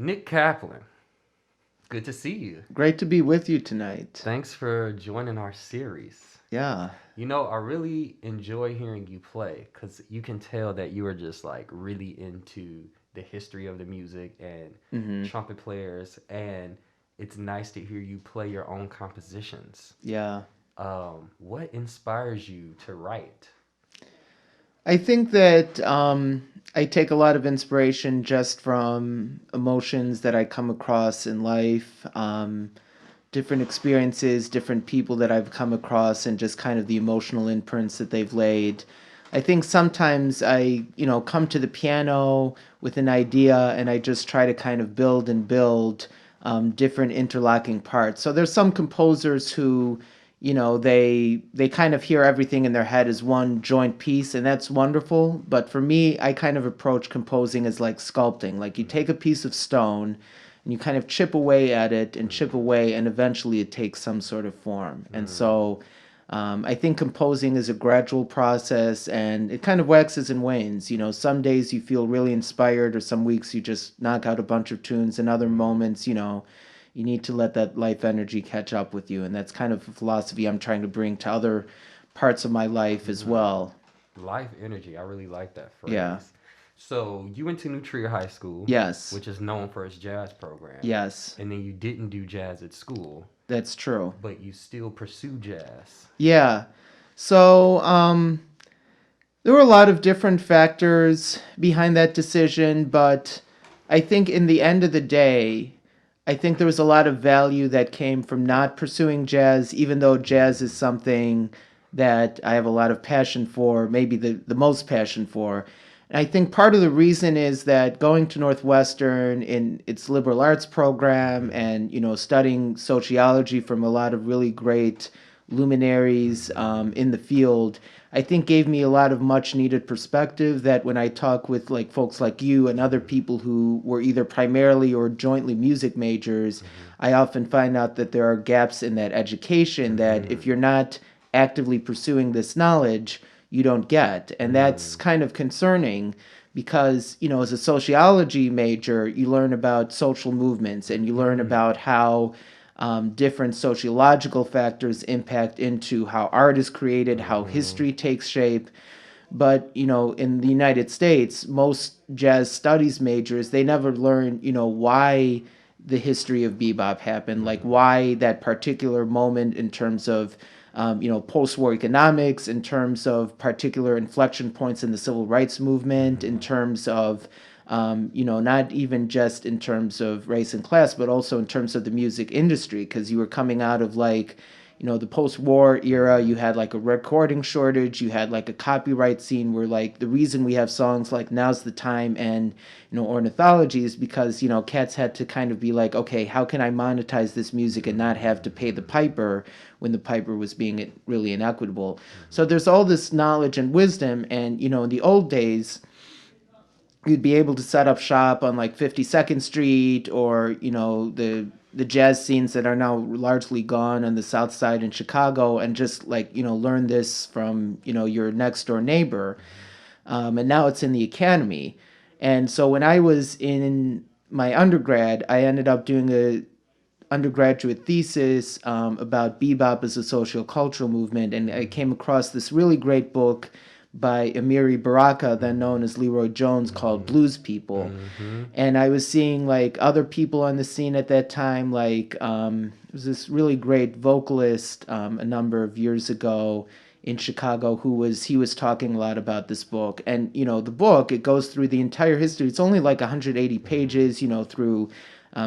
Nick Kaplan, good to see you. Great to be with you tonight. Thanks for joining our series. Yeah. I really enjoy hearing you play because you can tell that you are just like really into the history of the music and hmm trumpet players, and it's nice to hear you play your own compositions. Yeah. What inspires you to write? I think that I take a lot of inspiration just from emotions that I come across in life, different experiences, different people that I've come across, and just kind of the emotional imprints that they've laid. I think sometimes I come to the piano with an idea and I just try to kind of build and build different interlocking parts. So there's some composers who they kind of hear everything in their head as one joint piece, and that's wonderful. But for me, I kind of approach composing as like sculpting. Like you take a piece of stone and you kind of chip away at it and chip away, and eventually it takes some sort of form. And so I think composing is a gradual process and it kind of waxes and wanes. Some days you feel really inspired, or some weeks you just knock out a bunch of tunes, and other moments, you need to let that life energy catch up with you. And that's kind of a philosophy I'm trying to bring to other parts of my life as well. Life energy. I really like that Yeah. phrase. So you went to New Trier High School, Yes. which is known for its jazz program, Yes. and then you didn't do jazz at school, That's true. but you still pursue jazz. Yeah. So, there were a lot of different factors behind that decision, but I think in the end of the day, I think there was a lot of value that came from not pursuing jazz, even though jazz is something that I have a lot of passion for, maybe the most passion for. And I think part of the reason is that going to Northwestern in its liberal arts program and studying sociology from a lot of really great luminaries in the field, I think gave me a lot of much needed perspective that when I talk with like folks like you and other people who were either primarily or jointly music majors, I often find out that there are gaps in that education that if you're not actively pursuing this knowledge, you don't get. And that's kind of concerning because as a sociology major, you learn about social movements and you learn about how different sociological factors impact into how art is created, how history takes shape. But in the United States, most jazz studies majors, they never learn why the history of bebop happened, like why that particular moment in terms of post-war economics, in terms of particular inflection points in the civil rights movement, in terms of not even just in terms of race and class, but also in terms of the music industry, because you were coming out of the post-war era. You had like a recording shortage, you had like a copyright scene where like the reason we have songs like Now's the Time and Ornithology is because cats had to kind of be like, okay, how can I monetize this music and not have to pay the piper when the piper was being really inequitable. So there's all this knowledge and wisdom, and in the old days you'd be able to set up shop on like 52nd Street, or the jazz scenes that are now largely gone on the South Side in Chicago, and just like learn this from your next door neighbor. And now it's in the academy. And so when I was in my undergrad, I ended up doing a undergraduate thesis about bebop as a sociocultural movement, and I came across this really great book by Amiri Baraka, then known as Leroy Jones, called Blues People. Mm-hmm. And I was seeing like other people on the scene at that time, like there was this really great vocalist a number of years ago in Chicago he was talking a lot about this book. And the book, it goes through the entire history. It's only like 180 pages, through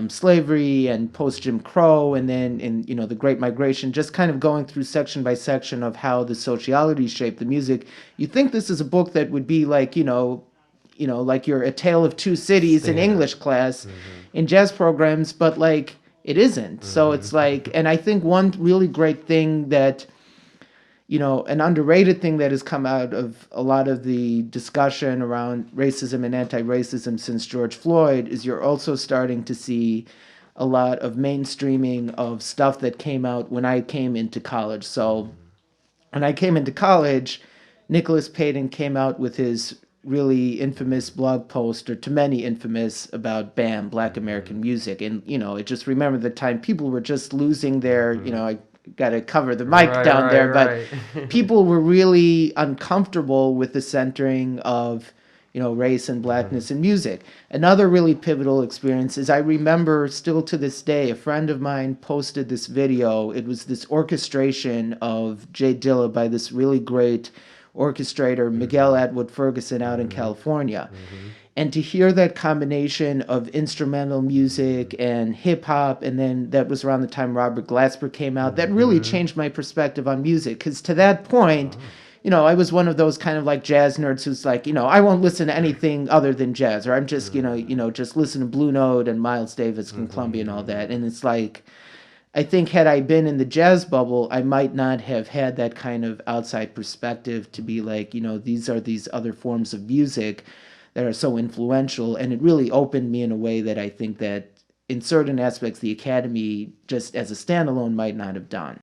slavery and post Jim Crow, and then in the Great Migration, just kind of going through section by section of how the sociality shaped the music. You think this is a book that would be like like your A Tale of Two Cities in Standard. English class in jazz programs, but like it isn't. So it's like, and I think one really great thing that an underrated thing that has come out of a lot of the discussion around racism and anti-racism since George Floyd is you're also starting to see a lot of mainstreaming of stuff that came out when I came into college. So when I came into college, Nicholas Payton came out with his really infamous blog post, or to many infamous, about BAM, Black Mm-hmm. American Music. And, I just remember the time people were just losing their, Mm-hmm. I got to cover the mic Right, down right, there, but right. people were really uncomfortable with the centering of, race and Mm-hmm. blackness in music. Another really pivotal experience is, I remember still to this day, a friend of mine posted this video. It was this orchestration of Jay Dilla by this really great orchestrator, Miguel Mm-hmm. Atwood Ferguson, out in Mm-hmm. California. Mm-hmm. And to hear that combination of instrumental music and hip hop, and then that was around the time Robert Glasper came out, that really Mm-hmm. changed my perspective on music. Because to that point, Oh. I was one of those kind of like jazz nerds who's like, I won't listen to anything other than jazz, or I'm just, Mm-hmm. just listen to Blue Note and Miles Davis and Columbia and all Mm-hmm. that. And it's like, I think had I been in the jazz bubble, I might not have had that kind of outside perspective to be like, these are these other forms of music that are so influential. And it really opened me in a way that I think that in certain aspects the Academy, just as a standalone, might not have done.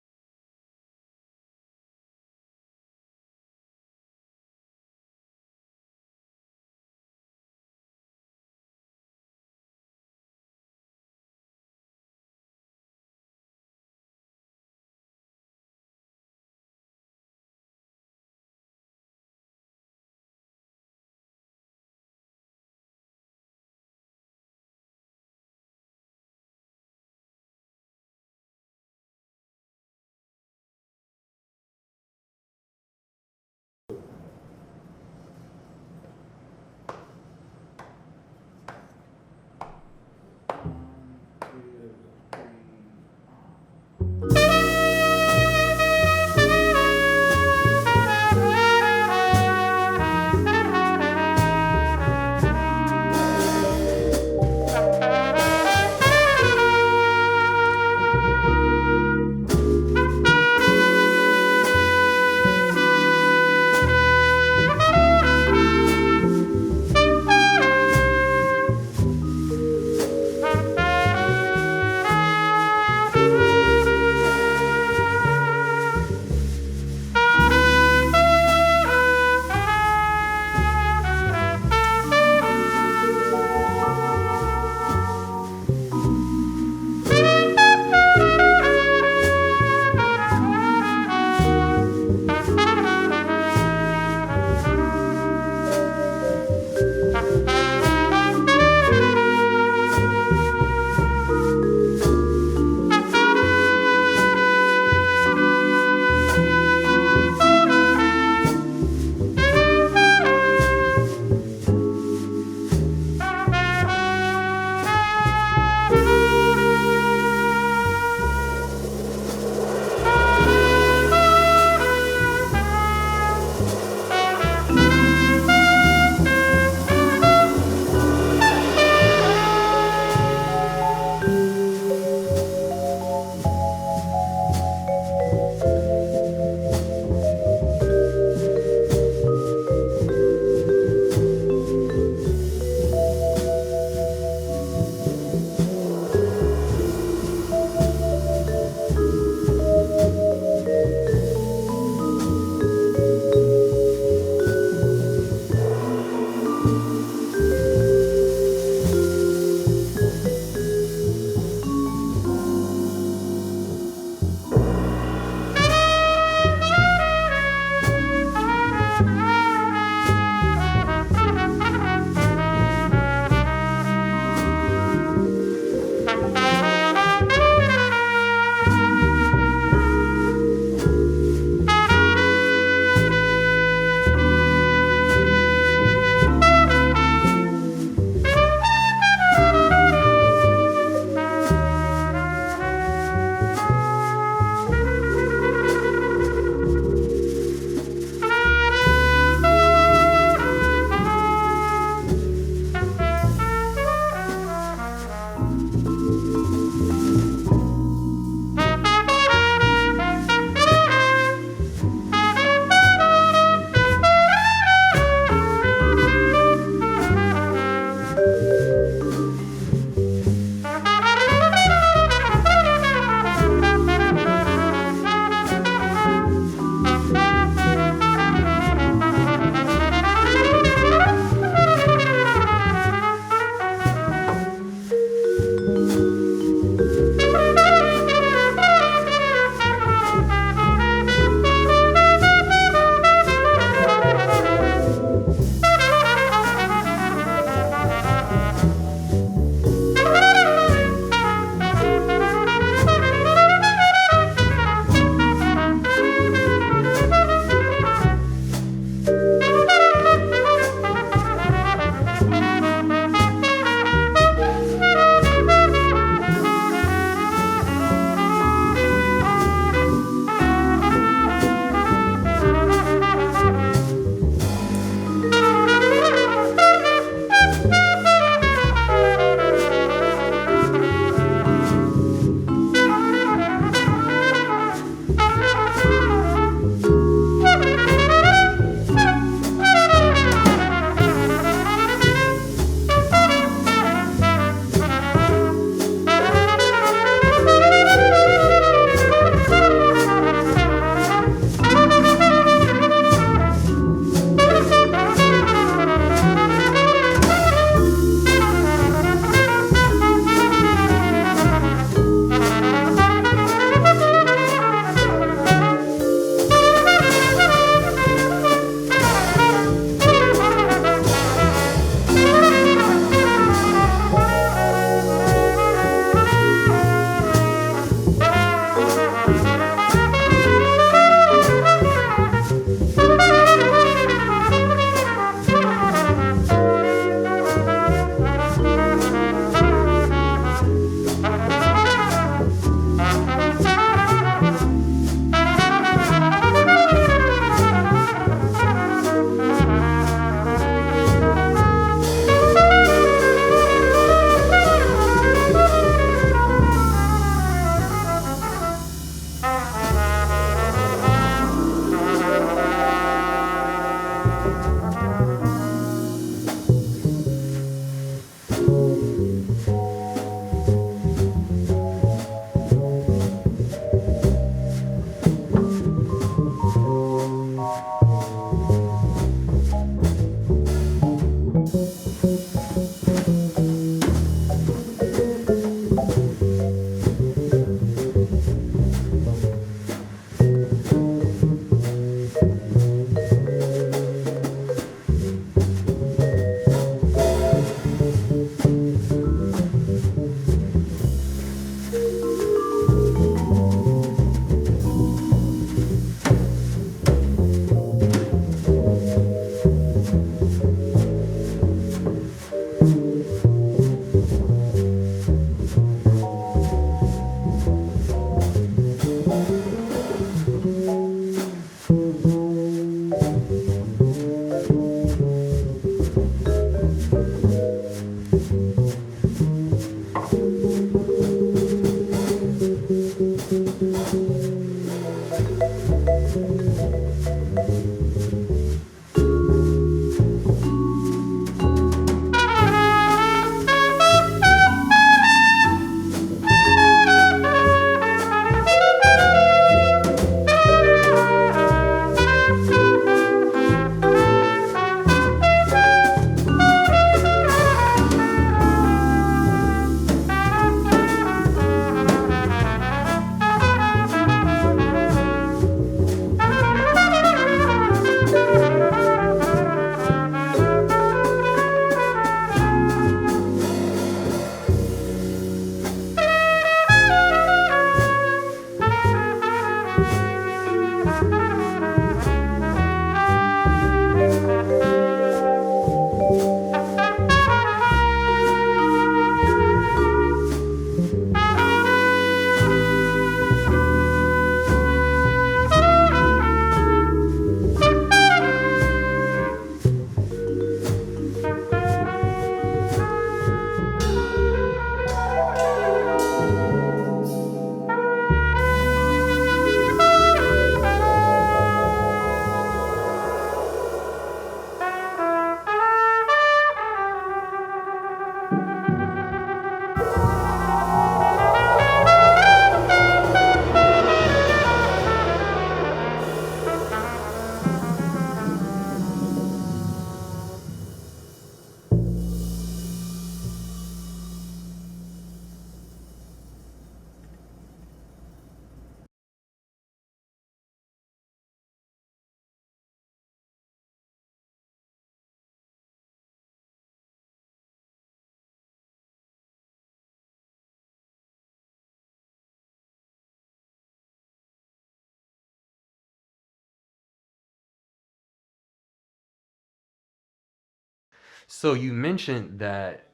So you mentioned that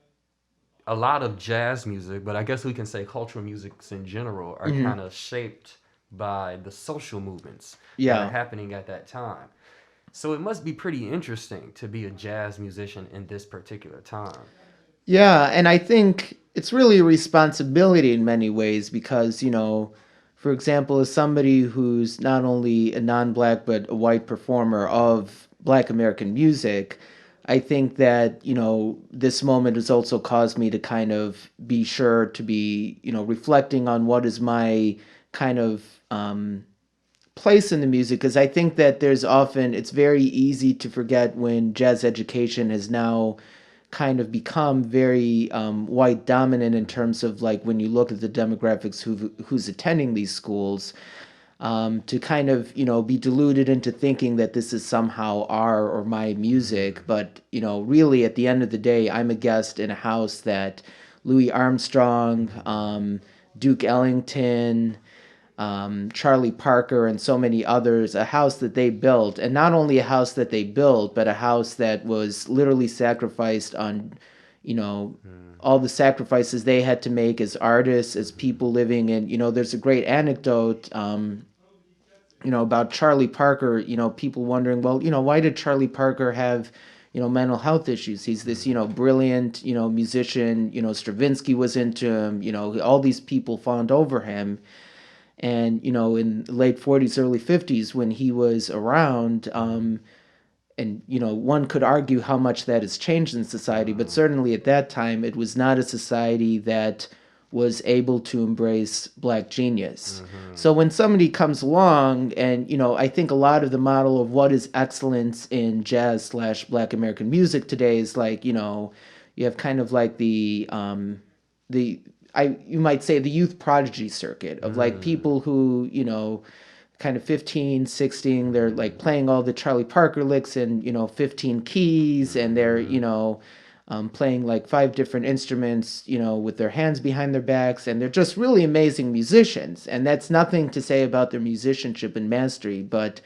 a lot of jazz music, but I guess we can say cultural musics in general, are Hmm. kind of shaped by the social movements that are Yeah. happening at that time. So it must be pretty interesting to be a jazz musician in this particular time. Yeah, and I think it's really a responsibility in many ways because, for example, as somebody who's not only a non-black but a white performer of Black American music, I think that, this moment has also caused me to kind of be sure to be, reflecting on what is my kind of place in the music, because I think that it's very easy to forget when jazz education has now kind of become very white dominant in terms of like when you look at the demographics who's attending these schools, to kind of be deluded into thinking that this is somehow our or my music. But really at the end of the day, I'm a guest in a house that Louis Armstrong, Duke Ellington, Charlie Parker, and so many others, a house that they built, and not only a house that they built, but a house that was literally sacrificed on, you know, all the sacrifices they had to make as artists, as people living in, there's a great anecdote, about Charlie Parker, people wondering, well, why did Charlie Parker have, mental health issues? He's this, brilliant, musician, Stravinsky was into him, all these people fawned over him. And in the late 40s, early 50s, when he was around, and one could argue how much that has changed in society, but certainly at that time it was not a society that was able to embrace Black genius. So when somebody comes along, and I think a lot of the model of what is excellence in jazz slash Black American music today is like, you have kind of like the you might say the youth prodigy circuit of like people who, kind of 15, 16, they're like playing all the Charlie Parker licks in, 15 keys, and they're, playing like 5 different instruments, with their hands behind their backs, and they're just really amazing musicians. And that's nothing to say about their musicianship and mastery, but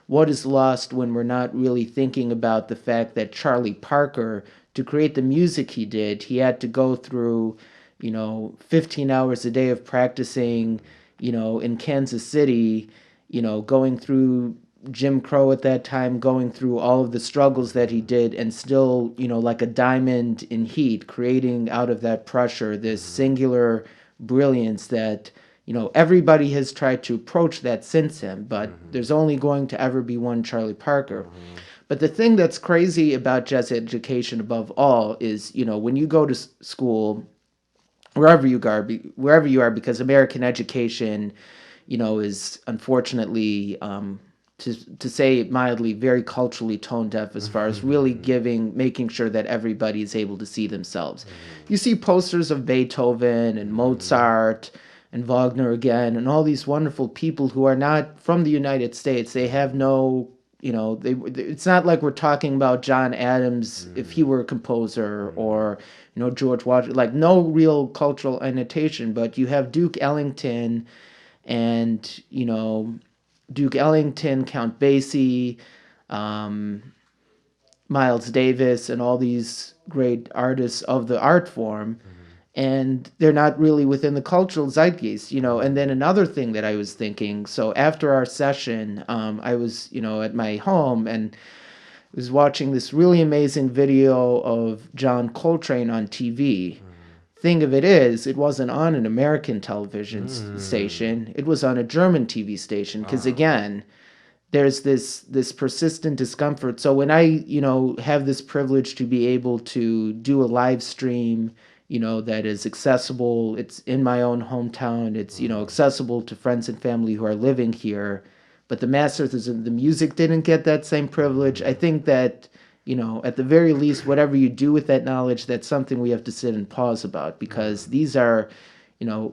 what is lost when we're not really thinking about the fact that Charlie Parker, to create the music he did, he had to go through, 15 hours a day of practicing, in Kansas City, going through Jim Crow at that time, going through all of the struggles that he did, and still, like a diamond in heat, creating out of that pressure this singular brilliance that, everybody has tried to approach that since him, but there's only going to ever be one Charlie Parker. But the thing that's crazy about jazz education above all is, when you go to school, wherever you are, because American education, is unfortunately, to say it mildly, very culturally tone deaf as far as really making sure that everybody is able to see themselves. You see posters of Beethoven and Mozart and Wagner again, and all these wonderful people who are not from the United States. They have no, it's not like we're talking about John Adams if he were a composer, or George Washington, like no real cultural annotation. But you have Duke Ellington, and Duke Ellington, Count Basie, um, Miles Davis, and all these great artists of the art form, and they're not really within the cultural zeitgeist. And then another thing that I was thinking, so after our session, I was at my home, and was watching this really amazing video of John Coltrane on TV. Thing of it is, it wasn't on an American television station. It was on a German TV station, because again, there's this persistent discomfort. So when I have this privilege to be able to do a live stream, that is accessible, it's in my own hometown, it's accessible to friends and family who are living here, but the masters of the music didn't get that same privilege. I think that, at the very least, whatever you do with that knowledge, that's something we have to sit and pause about, because these are,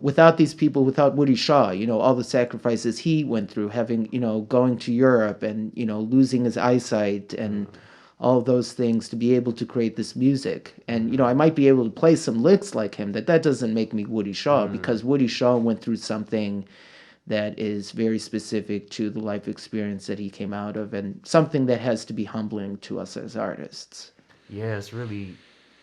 without these people, without Woody Shaw, all the sacrifices he went through, having, going to Europe and, losing his eyesight and all of those things to be able to create this music. And, I might be able to play some licks like him, that doesn't make me Woody Shaw, because Woody Shaw went through something that is very specific to the life experience that he came out of, and something that has to be humbling to us as artists. Yeah, it's really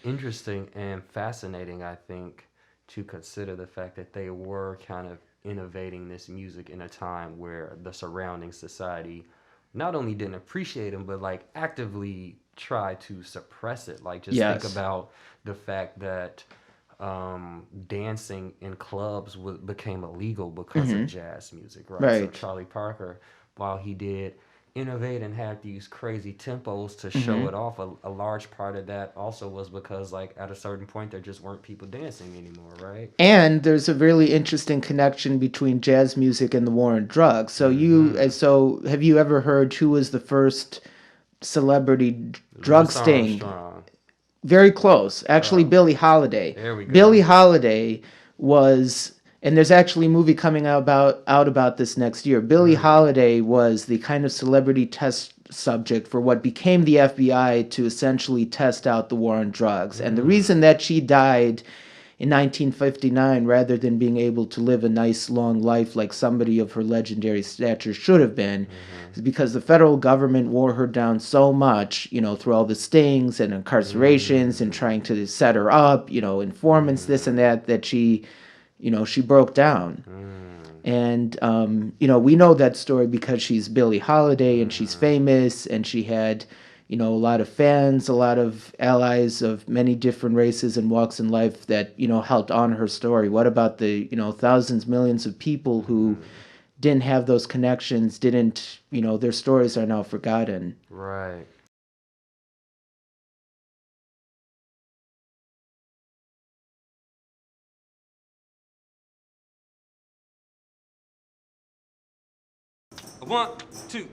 interesting and fascinating, I think, to consider the fact that they were kind of innovating this music in a time where the surrounding society not only didn't appreciate them, but like actively try to suppress it. Like, just think Yes. about the fact that dancing in clubs became illegal because of Hmm. jazz music, right? So Right. Charlie Parker, while he did innovate and have these crazy tempos to show Hmm. it off, a large part of that also was because like at a certain point there just weren't people dancing anymore, right? And there's a really interesting connection between jazz music and the war on drugs. Mm-hmm. So have you ever heard who was the first celebrity drug Louis sting? Armstrong. Very close. Actually, Oh, Billie Holiday. there we Billie go. Holiday was, and there's actually a movie coming out about this next year. Billie Mm. Holiday was the kind of celebrity test subject for what became the FBI to essentially test out the war on drugs. And the Mm. reason that she died in 1959 rather than being able to live a nice long life like somebody of her legendary stature should have been Mm-hmm. is because the federal government wore her down so much, through all the stings and incarcerations and Mm. trying to set her up, informants, this and Mm. that, that she broke down. Mm. And we know that story because she's Billie Holiday and she's Mm. famous and she had, a lot of fans, a lot of allies of many different races and walks in life that, helped on her story. What about the, thousands, millions of people who Mm. didn't have those connections, didn't, their stories are now forgotten. Right. One, two,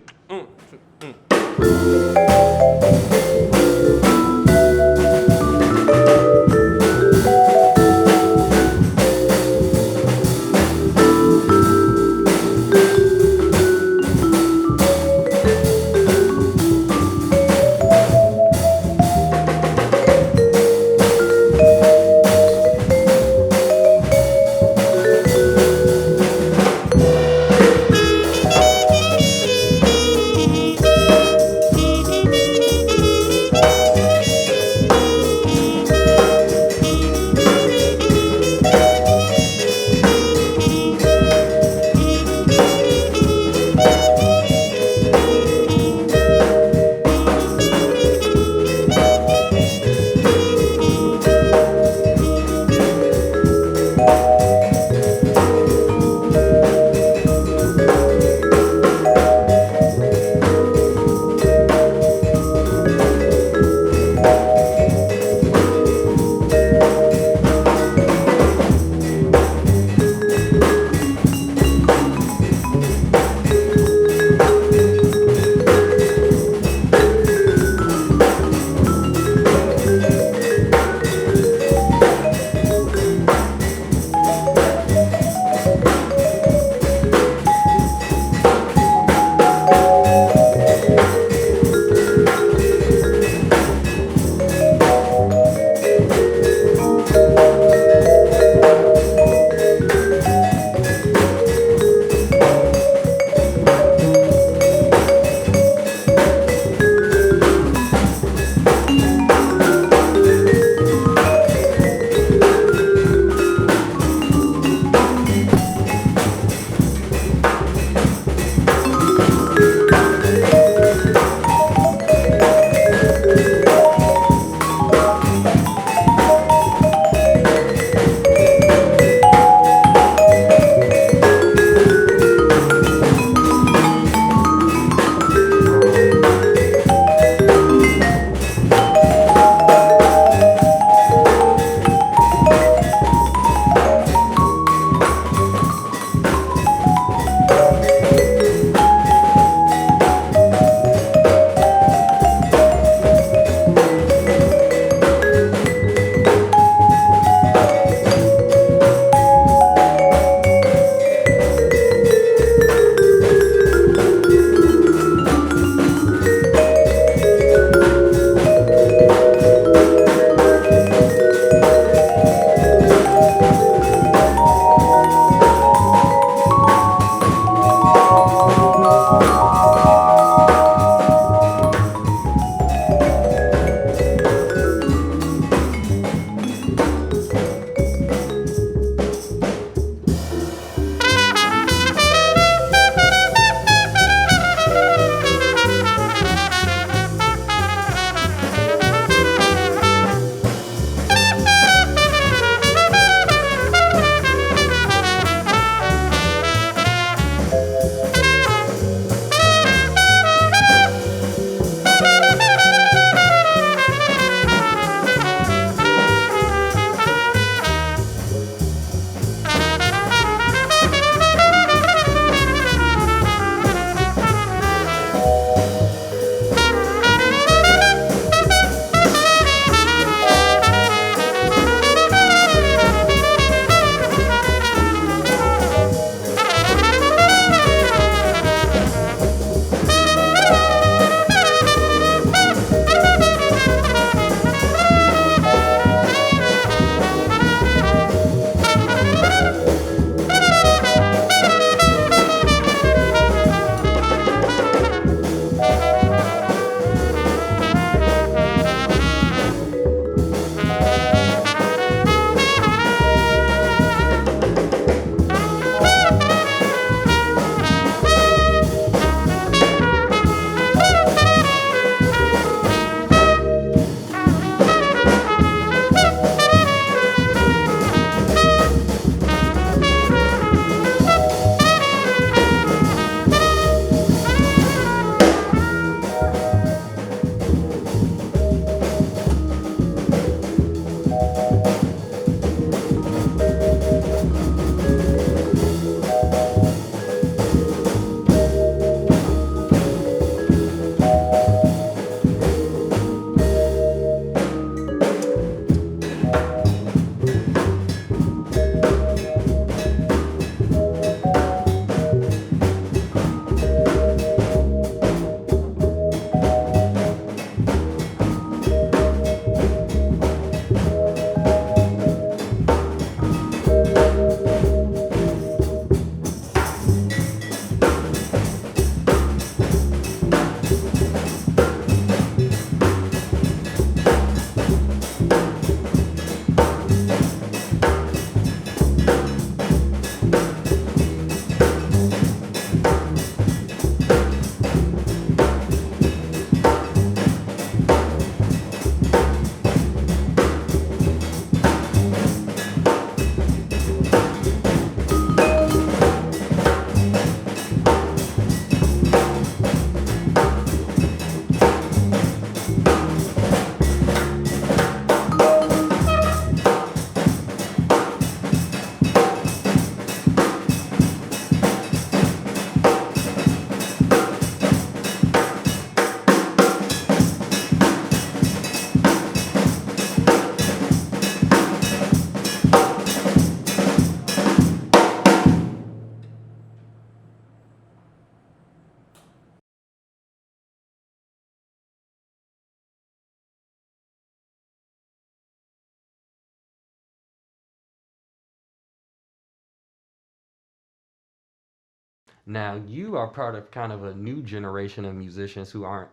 Now you are part of kind of a new generation of musicians who are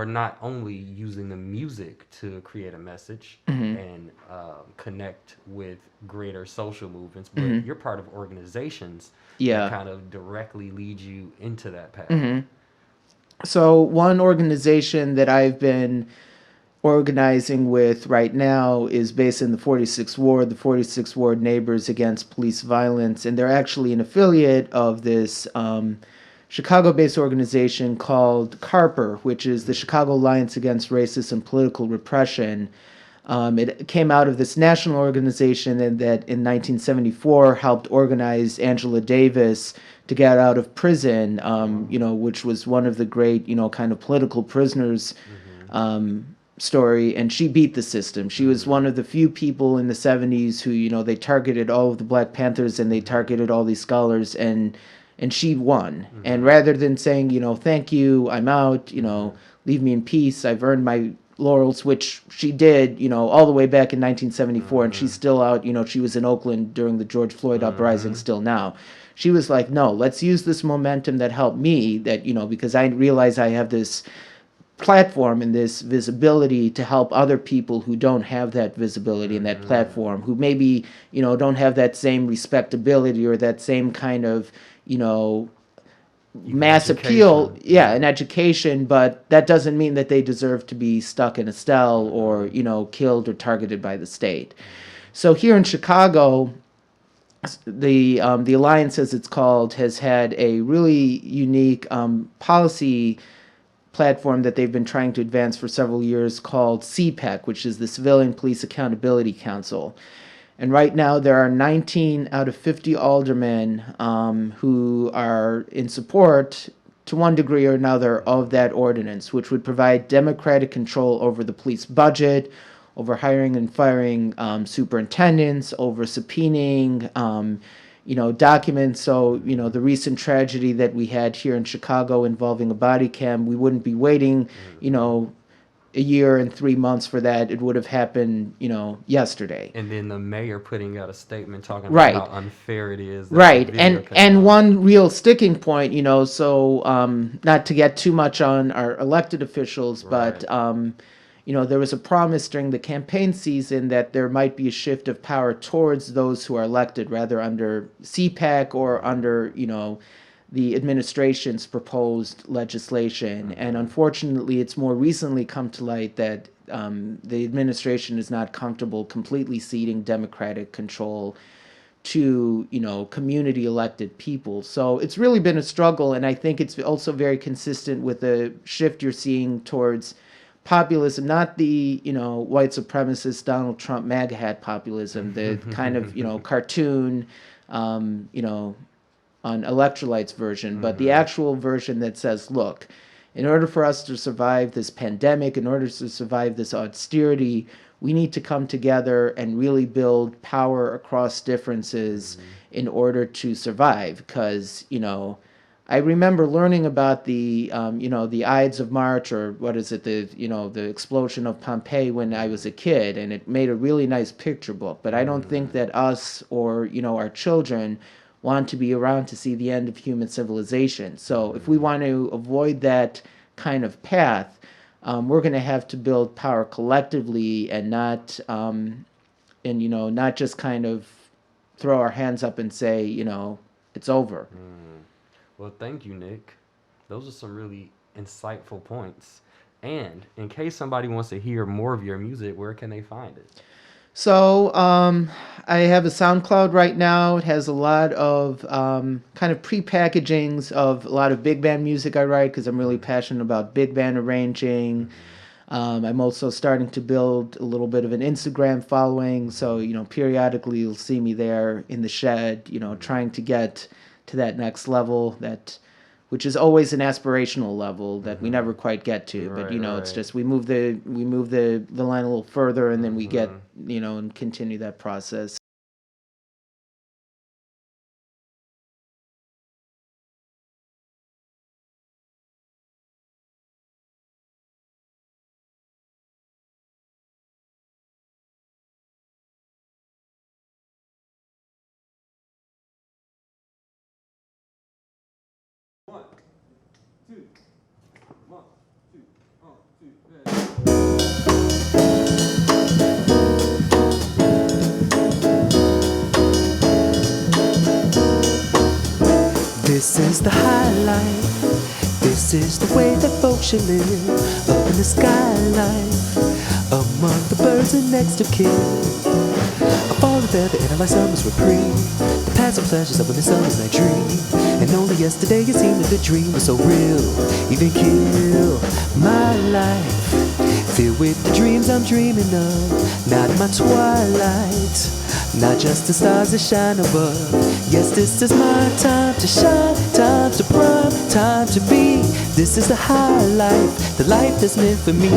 not only using the music to create a message Hmm. and connect with greater social movements, but Hmm. you're part of organizations that Yeah. kind of directly lead you into that path. Hmm. So one organization that I've been organizing with right now is based in the 46th Ward, the 46th Ward Neighbors Against Police Violence, and they're actually an affiliate of this Chicago-based organization called CARPER, which is the Chicago Alliance Against Racist and Political Repression. It came out of this national organization that in 1974 helped organize Angela Davis to get out of prison, which was one of the great, kind of political prisoners story, and she beat the system. She was one of the few people in the 70s who, they targeted all of the Black Panthers and they targeted all these scholars, and she won. And rather than saying, thank you, I'm out, leave me in peace, I've earned my laurels, which she did, all the way back in 1974, and she's still out. She was in Oakland during the George Floyd uprising still now. She was like, no, let's use this momentum that helped me, that, because I realize I have this platform and this visibility to help other people who don't have that visibility and that platform, who maybe, don't have that same respectability or that same kind of, Even mass appeal, education. yeah, in education, but that doesn't mean that they deserve to be stuck in a cell or, killed or targeted by the state. So here in Chicago, the alliance, as it's called, has had a really unique policy platform that they've been trying to advance for several years called CPAC, which is the Civilian Police Accountability Council. And right now, there are 19 out of 50 aldermen who are in support, to one degree or another, of that ordinance, which would provide democratic control over the police budget, over hiring and firing superintendents, over subpoenaing, documents. So, the recent tragedy that we had here in Chicago involving a body cam, we wouldn't be waiting, a year and 3 months for that. It would have happened, yesterday. And then the mayor putting out a statement talking about Right. how unfair it is that the Right. video came And out. one real sticking point, so not to get too much on our elected officials, but Right. there was a promise during the campaign season that there might be a shift of power towards those who are elected, rather under CPAC or under, the administration's proposed legislation. And unfortunately, it's more recently come to light that the administration is not comfortable completely ceding democratic control to, community elected people. So it's really been a struggle, and I think it's also very consistent with the shift you're seeing towards populism, not the, white supremacist Donald Trump MAGA hat populism, the kind of, cartoon, on electrolytes version, but the actual version that says, look, in order for us to survive this pandemic, in order to survive this austerity, we need to come together and really build power across differences in order to survive. Because, I remember learning about the, the Ides of March, or what is it, the explosion of Pompeii when I was a kid, and it made a really nice picture book. But I don't think that us or, our children want to be around to see the end of human civilization. So if we want to avoid that kind of path, we're going to have to build power collectively and not, not just kind of throw our hands up and say, it's over. Well, thank you, Nick. Those are some really insightful points. And in case somebody wants to hear more of your music, where can they find it? So I have a SoundCloud right now. It has a lot of kind of pre-packagings of a lot of big band music I write because I'm really passionate about big band arranging. I'm also starting to build a little bit of an Instagram following. So, periodically you'll see me there in the shed, trying to get to that next level, that which is always an aspirational level that we never quite get to. But Right, it's right. just we move the line a little further, and then we get, and continue that process. This is the high life. This is the way that folks should live. Up in the skyline, among the birds and next to kin. A falling feather in our life summers reprieve. The past and pleasures of a midsummer's night dream. And only yesterday it seemed that the dream was so real. Even kill my life, filled with the dreams I'm dreaming of. Not my twilight, not just the stars that shine above. Yes, this is my time to shine, time to prime, time to be. This is the high life, the life that's meant for me.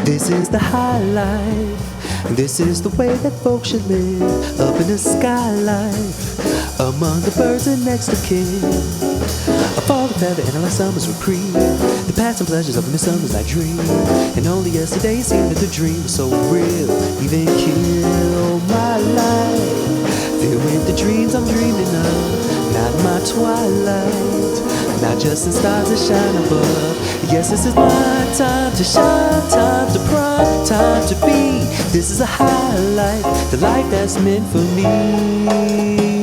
This is the high life. This is the way that folks should live. Up in the sky life, among the birds and next to kin. A fall feather and a last summer's reprieve. The past and pleasures of a midsummer's night dream. And only yesterday it seemed that the dream was so real. Even kill my life, filled with the dreams I'm dreaming of. Not my twilight, not just in stars that shine above. Yes, this is my time to shine, time to prime, time to be. This is a high life, the life that's meant for me.